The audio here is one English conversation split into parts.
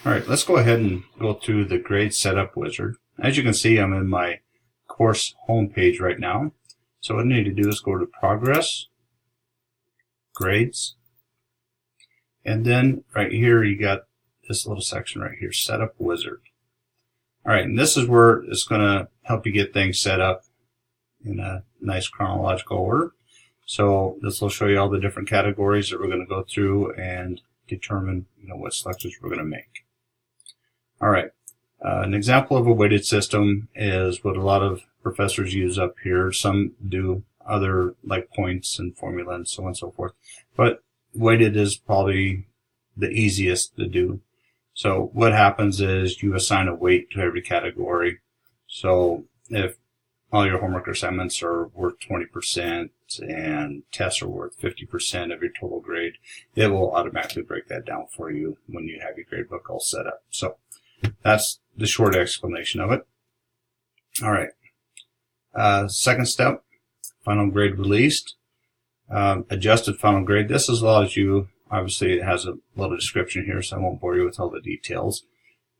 All right, let's go ahead and go through the grade setup wizard. As you can see, I'm in my course homepage right now. So what I need to do is go to Progress, Grades, and then right here you got this little section right here, Setup Wizard. All right, and this is where it's going to help you get things set up in a nice chronological order. So this will show you all the different categories that we're going to go through and determine what selections we're going to make. All right, an example of a weighted system is what a lot of professors use up here. Some do other like points and formula and so on and so forth, but weighted is probably the easiest to do. So what happens is you assign a weight to every category. So if all your homework assignments are worth 20% and tests are worth 50% of your total grade, it will automatically break that down for you when you have your grade book all set up. So that's the short explanation of it. All right. Second step, final grade released. Adjusted final grade. This allows you, obviously it has a little description here, so I won't bore you with all the details.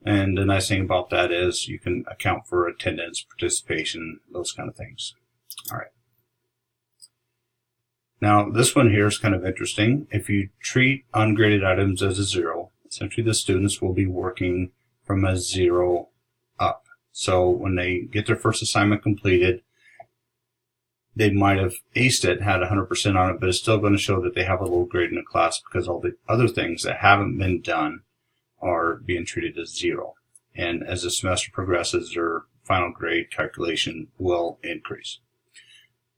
And the nice thing about that is you can account for attendance, participation, those kind of things. All right. Now, this one here is kind of interesting. If you treat ungraded items as a 0, essentially the students will be working from a 0 up. So when they get their first assignment completed, they might have aced it, had 100% on it, but it's still going to show that they have a low grade in the class because all the other things that haven't been done are being treated as 0. And as the semester progresses, their final grade calculation will increase.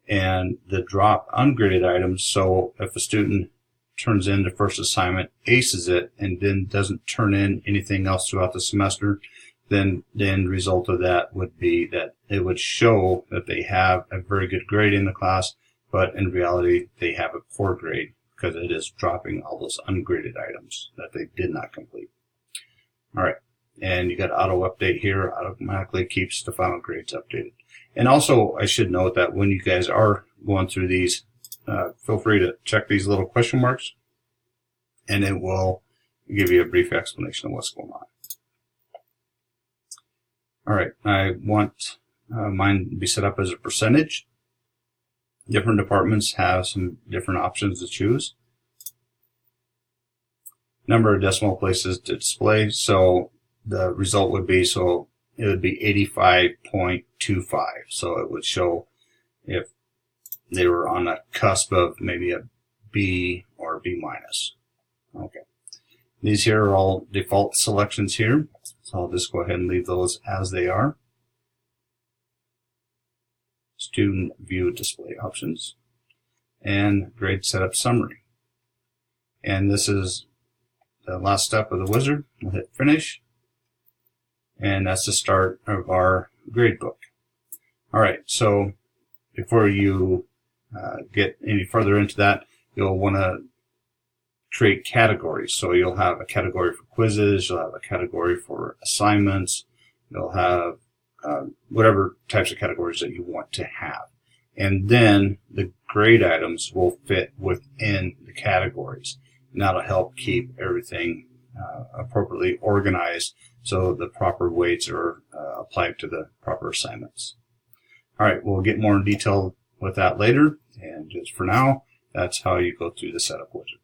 And the drop ungraded items, so if a student turns in the first assignment, aces it, and then doesn't turn in anything else throughout the semester, then the end result of that would be that it would show that they have a very good grade in the class, but in reality they have a poor grade because it is dropping all those ungraded items that they did not complete. All right, and you got auto update here, automatically keeps the final grades updated. And also I should note that when you guys are going through these, feel free to check these little question marks and it will give you a brief explanation of what's going on. All right, I want mine to be set up as a percentage. Different departments have some different options to choose. Number of decimal places to display. So the result would be, so it would be 85.25. So it would show if they were on a cusp of maybe a B or a B minus. Okay. These here are all default selections here. So I'll just go ahead and leave those as they are. Student view display options and grade setup summary. And this is the last step of the wizard. We'll hit finish. And that's the start of our grade book. All right, so before you get any further into that, you'll want to create categories. So you'll have a category for quizzes, you'll have a category for assignments, you'll have whatever types of categories that you want to have. And then the grade items will fit within the categories. And that'll help keep everything appropriately organized so the proper weights are applied to the proper assignments. All right, we'll get more in detail with that later. And just for now, that's how you go through the setup wizard.